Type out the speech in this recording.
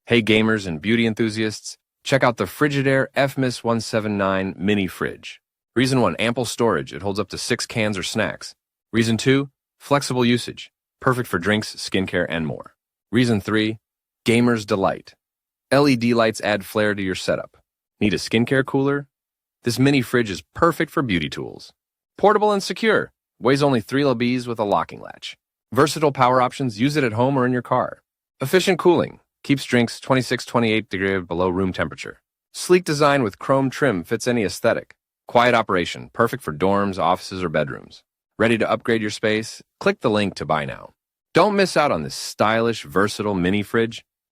Hey gamers and beauty enthusiasts, check out the Frigidaire EFMIS179 mini fridge. Reason 1, ample storage. It holds up to 6 cans or snacks. Reason 2, flexible usage. Perfect for drinks, skincare, and more. Reason 3, gamer's delight. LED lights add flair to your setup. Need a skincare cooler? This mini fridge is perfect for beauty tools. Portable and secure. Weighs only 3 lbs with a locking latch. Versatile power options. Use it at home or in your car. Efficient cooling. Keeps drinks 26-28 degrees below room temperature. Sleek design with chrome trim fits any aesthetic. Quiet operation, perfect for dorms, offices, or bedrooms. Ready to upgrade your space? Click the link to buy now. Don't miss out on this stylish, versatile mini fridge.